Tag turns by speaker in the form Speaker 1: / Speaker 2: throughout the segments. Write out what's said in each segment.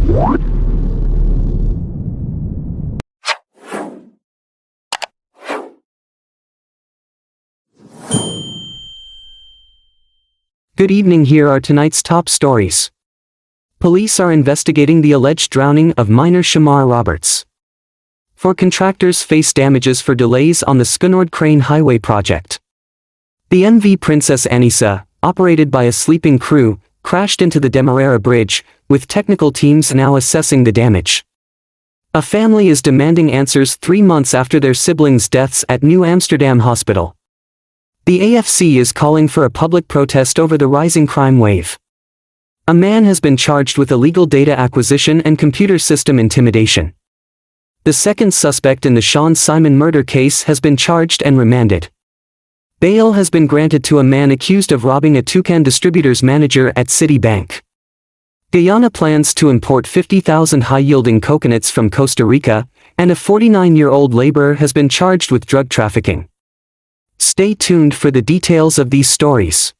Speaker 1: Good evening, here are tonight's top stories. Police are investigating the alleged drowning of miner Shamar Roberts. 4 contractors face damages for delays on the Skynord Crane Highway project. The MV Princess Anissa, operated by a sleeping crew, crashed into the Demerara Bridge, with technical teams now assessing the damage. A family is demanding answers 3 months after their siblings' deaths at New Amsterdam Hospital. The AFC is calling for a public protest over the rising crime wave. A man has been charged with illegal data acquisition and computer system intimidation. The second suspect in the Sean Simon murder case has been charged and remanded. Bail has been granted to a man accused of robbing a Toucan distributor's manager at Citibank. Guyana plans to import 50,000 high-yielding coconuts from Costa Rica, and a 49-year-old laborer has been charged with drug trafficking. Stay tuned for the details of these stories.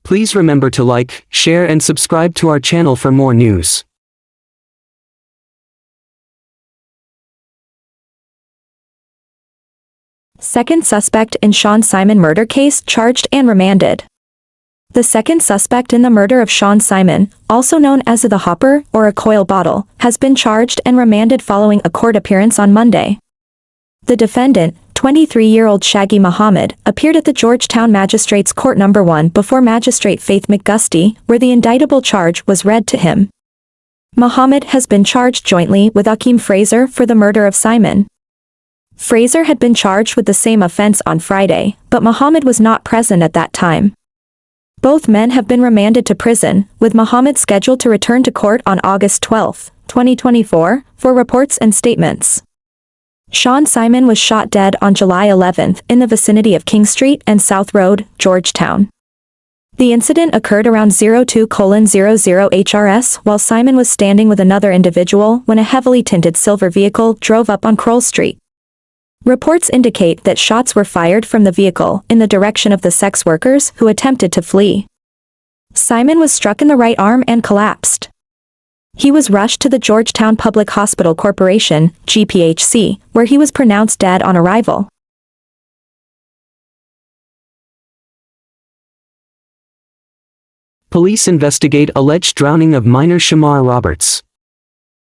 Speaker 1: Please remember to like, share and subscribe to our channel for more news.
Speaker 2: Second suspect in Sean Simon murder case charged and remanded. The second suspect in the murder of Sean Simon, also known as the Hopper or a coil bottle, has been charged and remanded following a court appearance on Monday. The defendant, 23-year-old Shaggy Muhammad, appeared at the Georgetown Magistrates Court No. 1 before Magistrate Faith McGusty, where the indictable charge was read to him. Muhammad has been charged jointly with Akeem Fraser for the murder of Simon. Fraser had been charged with the same offense on Friday, but Muhammad was not present at that time. Both men have been remanded to prison, with Muhammad scheduled to return to court on August 12, 2024, for reports and statements. Sean Simon was shot dead on July 11 in the vicinity of King Street and South Road, Georgetown. The incident occurred around 02:00 HRS while Simon was standing with another individual when a heavily tinted silver vehicle drove up on Kroll Street. Reports indicate that shots were fired from the vehicle in the direction of the sex workers who attempted to flee. Simon was struck in the right arm and collapsed. He was rushed to the Georgetown Public Hospital Corporation, GPHC, where he was pronounced dead on arrival.
Speaker 1: Police investigate alleged drowning of miner Shamar Roberts.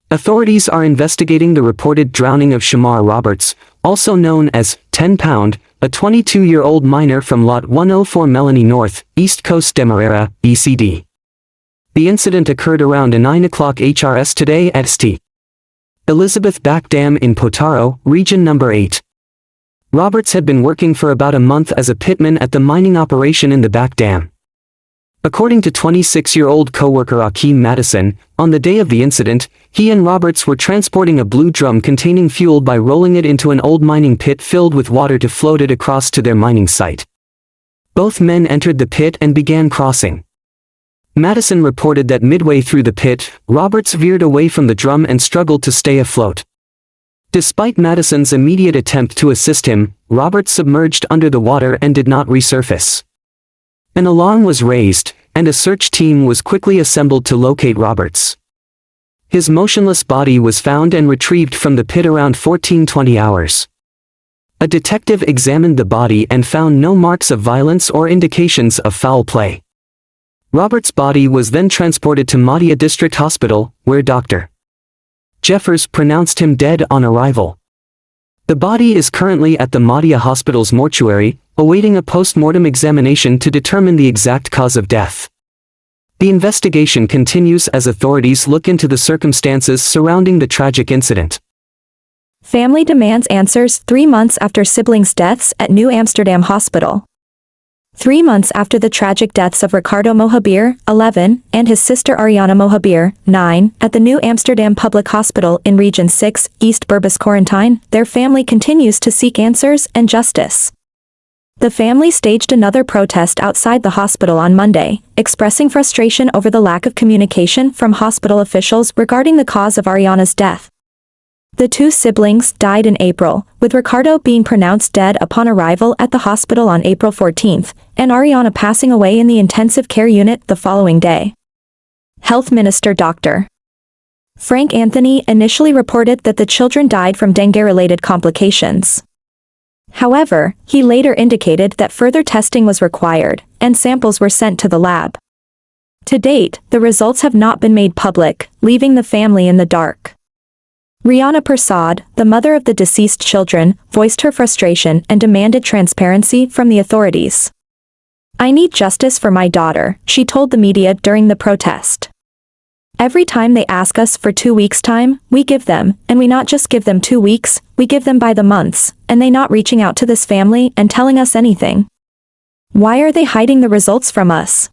Speaker 1: Authorities are investigating the reported drowning of Shamar Roberts, also known as 10 Pound, a 22-year-old miner from Lot 104 Melanie North, East Coast Demerara, ECD. The incident occurred around 9 o'clock HRS today at St. Elizabeth Back Dam in Potaro, Region No. 8. Roberts had been working for about a month as a pitman at the mining operation in the Back Dam. According to 26-year-old co-worker Akeem Madison, on the day of the incident, he and Roberts were transporting a blue drum containing fuel by rolling it into an old mining pit filled with water to float it across to their mining site. Both men entered the pit and began crossing. Madison reported that midway through the pit, Roberts veered away from the drum and struggled to stay afloat. Despite Madison's immediate attempt to assist him, Roberts submerged under the water and did not resurface. An alarm was raised, and a search team was quickly assembled to locate Roberts. His motionless body was found and retrieved from the pit around 14:20 hours. A detective examined the body and found no marks of violence or indications of foul play. Roberts' body was then transported to Madhya District Hospital, where Dr. Jeffers pronounced him dead on arrival. The body is currently at the Madhya Hospital's mortuary, awaiting a post-mortem examination to determine the exact cause of death. The investigation continues as authorities look into the circumstances surrounding the tragic incident.
Speaker 2: Family demands answers 3 months after siblings' deaths at New Amsterdam Hospital. 3 months after the tragic deaths of Ricardo Mohabir, 11, and his sister Ariana Mohabir, 9, at the New Amsterdam Public Hospital in Region 6, East Berbice Quarantine, their family continues to seek answers and justice. The family staged another protest outside the hospital on Monday, expressing frustration over the lack of communication from hospital officials regarding the cause of Ariana's death. The 2 siblings died in April, with Ricardo being pronounced dead upon arrival at the hospital on April 14, and Ariana passing away in the intensive care unit the following day. Health Minister Dr. Frank Anthony initially reported that the children died from dengue-related complications. However, he later indicated that further testing was required, and samples were sent to the lab. To date, the results have not been made public, leaving the family in the dark. Rihanna Prasad, the mother of the deceased children, voiced her frustration and demanded transparency from the authorities. "I need justice for my daughter," she told the media during the protest. "Every time they ask us for 2 weeks' time, we give them, and we not just give them 2 weeks, we give them by the months, and they not reaching out to this family and telling us anything. Why are they hiding the results from us?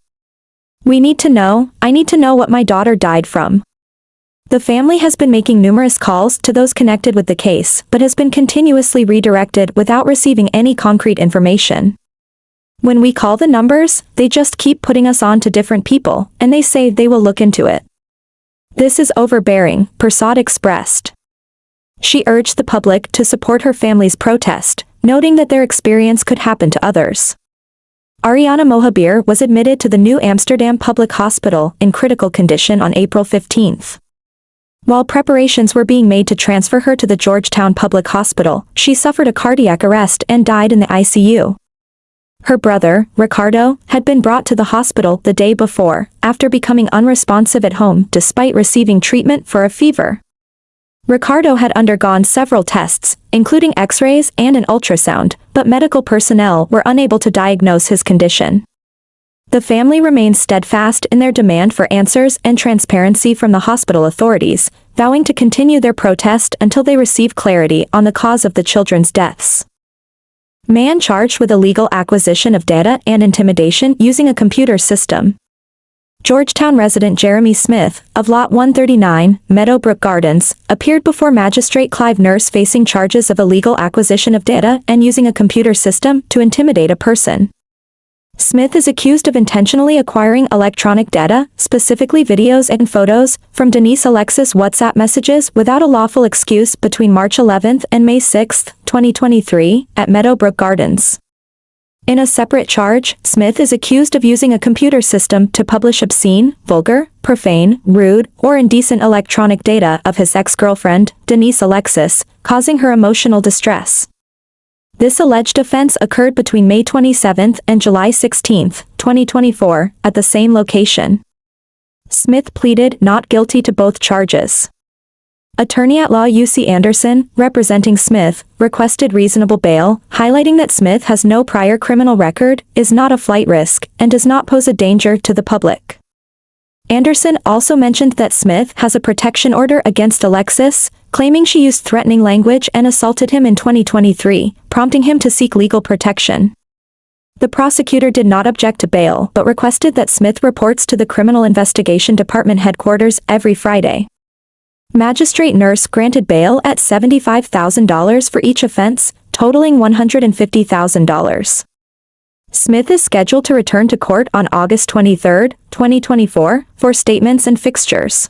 Speaker 2: I need to know what my daughter died from." The family has been making numerous calls to those connected with the case but has been continuously redirected without receiving any concrete information. "When we call the numbers, they just keep putting us on to different people, and they say they will look into it. This is overbearing," Prasad expressed. She urged the public to support her family's protest, noting that their experience could happen to others. Ariana Mohabir was admitted to the New Amsterdam Public Hospital in critical condition on April 15. While preparations were being made to transfer her to the Georgetown Public Hospital, she suffered a cardiac arrest and died in the ICU. Her brother, Ricardo, had been brought to the hospital the day before, after becoming unresponsive at home despite receiving treatment for a fever. Ricardo had undergone several tests, including X-rays and an ultrasound, but medical personnel were unable to diagnose his condition. The family remains steadfast in their demand for answers and transparency from the hospital authorities, vowing to continue their protest until they receive clarity on the cause of the children's deaths. Man charged with illegal acquisition of data and intimidation using a computer system. Georgetown resident Jeremy Smith, of Lot 139, Meadowbrook Gardens, appeared before Magistrate Clive Nurse facing charges of illegal acquisition of data and using a computer system to intimidate a person. Smith is accused of intentionally acquiring electronic data, specifically videos and photos, from Denise Alexis WhatsApp messages without a lawful excuse between March 11 and May 6, 2023, at Meadowbrook Gardens. In a separate charge, Smith is accused of using a computer system to publish obscene, vulgar, profane, rude, or indecent electronic data of his ex-girlfriend, Denise Alexis, causing her emotional distress. This alleged offense occurred between May 27 and July 16, 2024, at the same location. Smith pleaded not guilty to both charges. Attorney-at-law UC Anderson, representing Smith, requested reasonable bail, highlighting that Smith has no prior criminal record, is not a flight risk, and does not pose a danger to the public. Anderson also mentioned that Smith has a protection order against Alexis, claiming she used threatening language and assaulted him in 2023, prompting him to seek legal protection. The prosecutor did not object to bail but requested that Smith reports to the Criminal Investigation Department headquarters every Friday. Magistrate Nurse granted bail at $75,000 for each offense, totaling $150,000. Smith is scheduled to return to court on August 23, 2024, for statements and fixtures.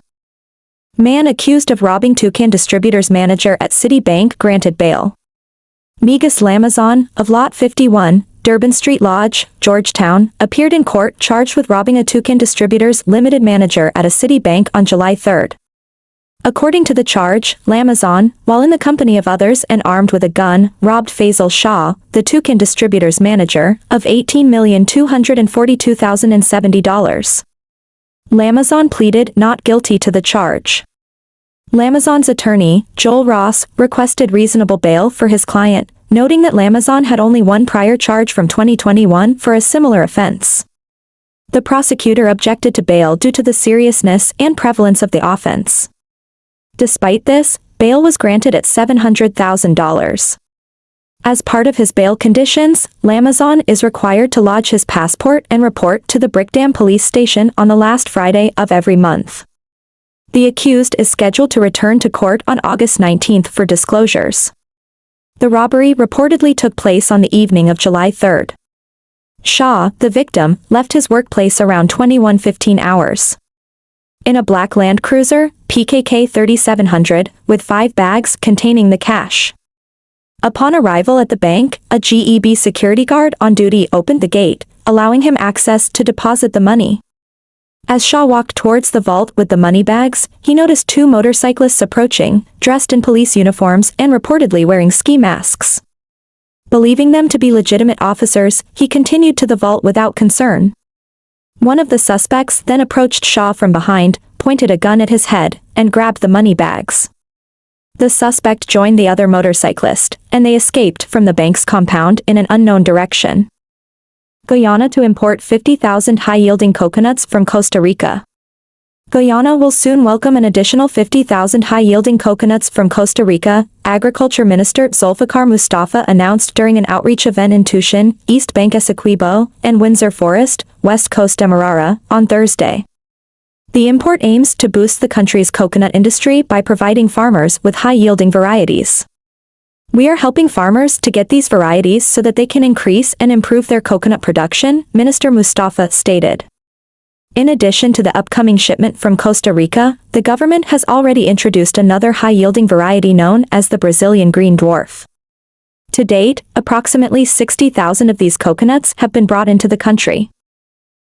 Speaker 2: Man accused of robbing Toucan Distributors manager at Citibank granted bail. Migas Lamazon, of Lot 51, Durban Street Lodge, Georgetown, appeared in court charged with robbing a Toucan Distributors Limited manager at a Citibank on July 3. According to the charge, Lamazon, while in the company of others and armed with a gun, robbed Faisal Shah, the Toucan Distributors manager, of $18,242,070. Lamazon pleaded not guilty to the charge. Lamazon's attorney, Joel Ross, requested reasonable bail for his client, noting that Lamazon had only one prior charge from 2021 for a similar offense. The prosecutor objected to bail due to the seriousness and prevalence of the offense. Despite this, bail was granted at $700,000. As part of his bail conditions, Lamazon is required to lodge his passport and report to the Brickdam police station on the last Friday of every month. The accused is scheduled to return to court on August 19 for disclosures. The robbery reportedly took place on the evening of July 3. Shah, the victim, left his workplace around 21:15 hours. In a black Land Cruiser, PKK 3700, with 5 bags containing the cash. Upon arrival at the bank, a GEB security guard on duty opened the gate, allowing him access to deposit the money. As Shaw walked towards the vault with the money bags, he noticed two motorcyclists approaching, dressed in police uniforms and reportedly wearing ski masks. Believing them to be legitimate officers, he continued to the vault without concern. One of the suspects then approached Shaw from behind, pointed a gun at his head, and grabbed the money bags. The suspect joined the other motorcyclist, and they escaped from the bank's compound in an unknown direction. Guyana to import 50,000 high-yielding coconuts from Costa Rica. Guyana will soon welcome an additional 50,000 high-yielding coconuts from Costa Rica, Agriculture Minister Zulfikar Mustafa announced during an outreach event in Tucson, East Bank Essequibo, and Windsor Forest, West Coast Demerara, on Thursday. The import aims to boost the country's coconut industry by providing farmers with high-yielding varieties. We are helping farmers to get these varieties so that they can increase and improve their coconut production, Minister Mustafa stated. In addition to the upcoming shipment from Costa Rica, the government has already introduced another high-yielding variety known as the Brazilian green dwarf. To date, approximately 60,000 of these coconuts have been brought into the country.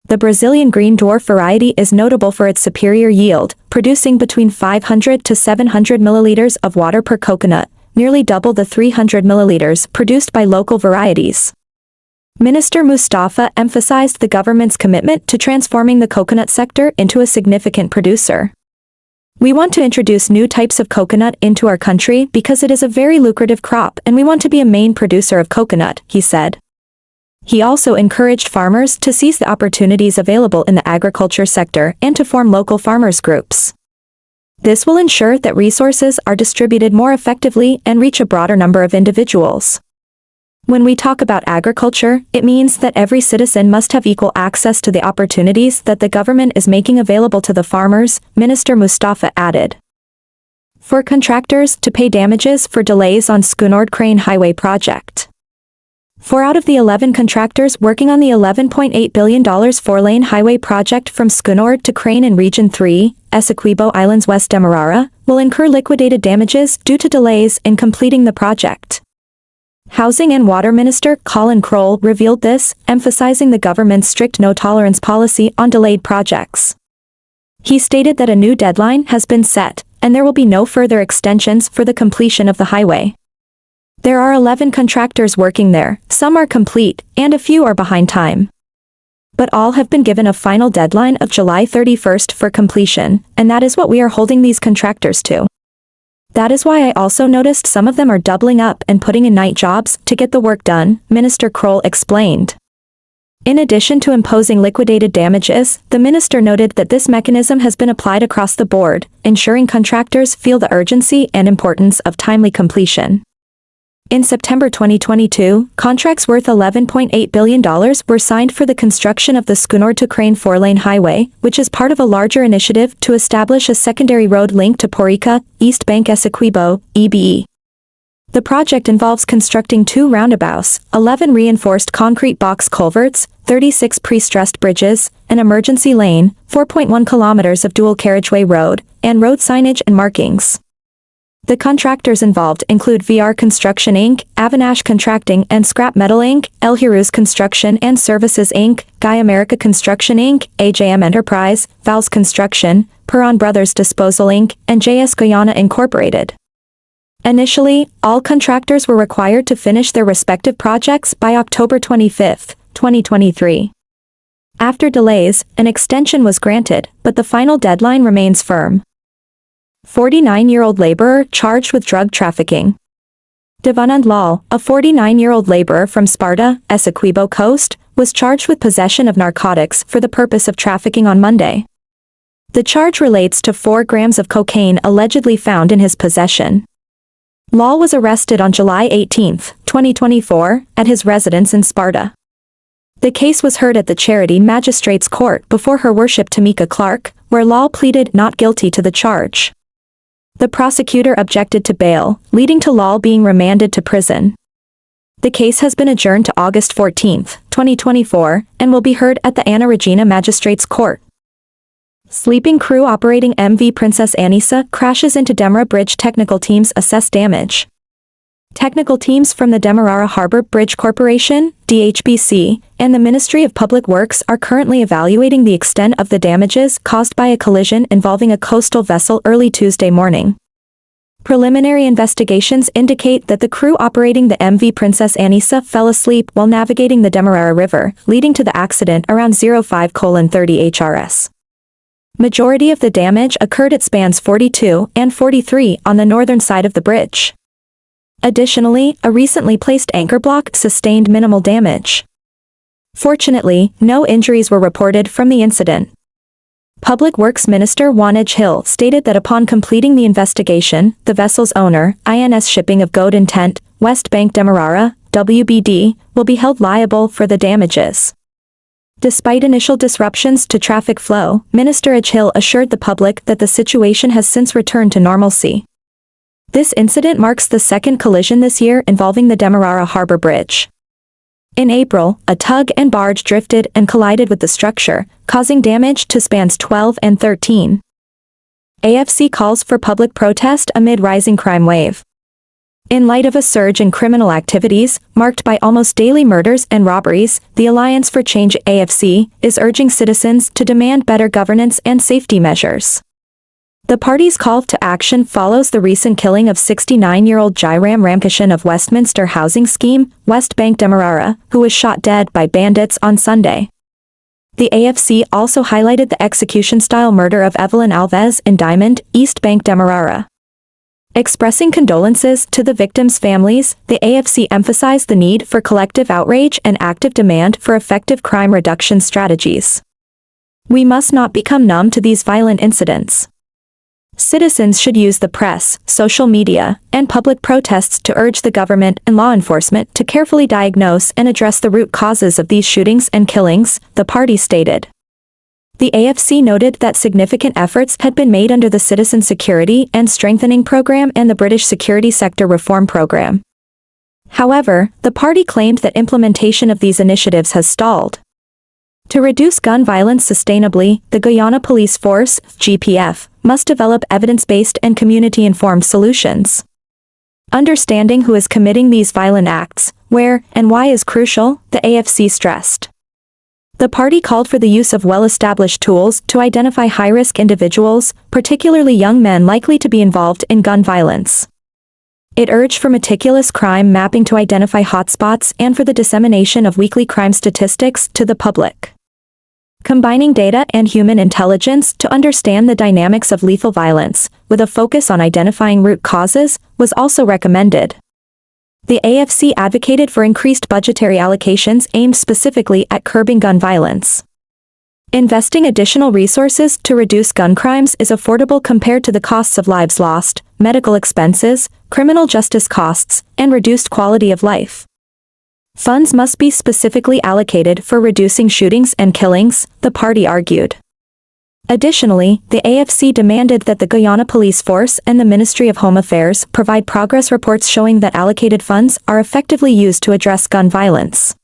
Speaker 2: The Brazilian green dwarf variety is notable for its superior yield, producing between 500 to 700 milliliters of water per coconut, nearly double the 300 milliliters produced by local varieties. Minister Mustafa emphasized the government's commitment to transforming the coconut sector into a significant producer. We want to introduce new types of coconut into our country because it is a very lucrative crop and we want to be a main producer of coconut, he said. He also encouraged farmers to seize the opportunities available in the agriculture sector and to form local farmers groups. This will ensure that resources are distributed more effectively and reach a broader number of individuals. When we talk about agriculture, it means that every citizen must have equal access to the opportunities that the government is making available to the farmers, Minister Mustafa added. For contractors to pay damages for delays on Schoonord Crane Highway project. 4 out of the 11 contractors working on the $11.8 billion 4-lane highway project from Schoonord to Crane in Region 3, Essequibo Islands West Demerara, will incur liquidated damages due to delays in completing the project. Housing and Water Minister Colin Kroll revealed this, emphasizing the government's strict no-tolerance policy on delayed projects. He stated that a new deadline has been set, and there will be no further extensions for the completion of the highway. There are 11 contractors working there, some are complete, and a few are behind time. But all have been given a final deadline of July 31st for completion, and that is what we are holding these contractors to. That is why I also noticed some of them are doubling up and putting in night jobs to get the work done, Minister Kroll explained. In addition to imposing liquidated damages, the minister noted that this mechanism has been applied across the board, ensuring contractors feel the urgency and importance of timely completion. In September 2022, contracts worth $11.8 billion were signed for the construction of the Schoonord to Crane 4-lane highway, which is part of a larger initiative to establish a secondary road link to Porica, East Bank Essequibo, EBE. The project involves constructing 2 roundabouts, 11 reinforced concrete box culverts, 36 pre-stressed bridges, an emergency lane, 4.1 kilometers of dual carriageway road, and road signage and markings. The contractors involved include VR Construction Inc., Avinash Contracting and Scrap Metal Inc., El Hiruz Construction and Services Inc., Guy America Construction Inc., AJM Enterprise, Vals Construction, Perron Brothers Disposal Inc., and JS Guyana Incorporated. Initially, all contractors were required to finish their respective projects by October 25, 2023. After delays, an extension was granted, but the final deadline remains firm. 49-year-old laborer charged with drug trafficking. Devanand Lal, a 49-year-old laborer from Sparta, Essequibo Coast, was charged with possession of narcotics for the purpose of trafficking on Monday. The charge relates to 4 grams of cocaine allegedly found in his possession. Lal was arrested on July 18, 2024, at his residence in Sparta. The case was heard at the Charity Magistrates Court before Her Worship Tamika Clark, where Lal pleaded not guilty to the charge. The prosecutor objected to bail, leading to Lal being remanded to prison. The case has been adjourned to August 14, 2024, and will be heard at the Anna Regina Magistrates Court. Sleeping crew operating MV Princess Anissa crashes into Demra Bridge. Technical teams assess damage. Technical teams from the Demerara Harbor Bridge Corporation, DHBC, and the Ministry of Public Works are currently evaluating the extent of the damages caused by a collision involving a coastal vessel early Tuesday morning. Preliminary investigations indicate that the crew operating the MV Princess Anissa fell asleep while navigating the Demerara River, leading to the accident around 05:30 HRS. Majority of the damage occurred at spans 42 and 43 on the northern side of the bridge. Additionally, a recently placed anchor block sustained minimal damage. Fortunately, no injuries were reported from the incident. Public Works Minister Wanaj Hill stated that upon completing the investigation, the vessel's owner, INS Shipping of Good Intent, West Bank Demerara, WBD, will be held liable for the damages. Despite initial disruptions to traffic flow, Minister Hill assured the public that the situation has since returned to normalcy. This incident marks the second collision this year involving the Demerara Harbor Bridge. In April, a tug and barge drifted and collided with the structure, causing damage to spans 12 and 13. AFC calls for public protest amid rising crime wave. In light of a surge in criminal activities, marked by almost daily murders and robberies, the Alliance for Change AFC is urging citizens to demand better governance and safety measures. The party's call to action follows the recent killing of 69-year-old Jairam Ramkishan of Westminster Housing Scheme, West Bank Demerara, who was shot dead by bandits on Sunday. The AFC also highlighted the execution-style murder of Evelyn Alves in Diamond, East Bank Demerara. Expressing condolences to the victims' families, the AFC emphasized the need for collective outrage and active demand for effective crime reduction strategies. We must not become numb to these violent incidents. Citizens should use the press, social media, and public protests to urge the government and law enforcement to carefully diagnose and address the root causes of these shootings and killings, the party stated. The AFC noted that significant efforts had been made under the Citizen Security and Strengthening Program and the British Security Sector Reform Program. However, the party claimed that implementation of these initiatives has stalled. To reduce gun violence sustainably, the Guyana Police Force, GPF, must develop evidence-based and community-informed solutions. Understanding who is committing these violent acts, where, and why is crucial, the AFC stressed. The party called for the use of well-established tools to identify high-risk individuals, particularly young men likely to be involved in gun violence. It urged for meticulous crime mapping to identify hotspots and for the dissemination of weekly crime statistics to the public. Combining data and human intelligence to understand the dynamics of lethal violence, with a focus on identifying root causes, was also recommended. The AFC advocated for increased budgetary allocations aimed specifically at curbing gun violence. Investing additional resources to reduce gun crimes is affordable compared to the costs of lives lost, medical expenses, criminal justice costs, and reduced quality of life. Funds must be specifically allocated for reducing shootings and killings, the party argued. Additionally, the AFC demanded that the Guyana Police Force and the Ministry of Home Affairs provide progress reports showing that allocated funds are effectively used to address gun violence.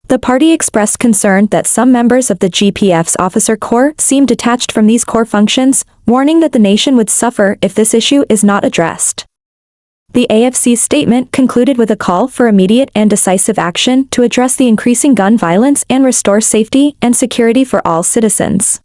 Speaker 2: The party expressed concern that some members of the GPF's officer corps seem detached from these core functions, warning that the nation would suffer if this issue is not addressed. The AFC's statement concluded with a call for immediate and decisive action to address the increasing gun violence and restore safety and security for all citizens.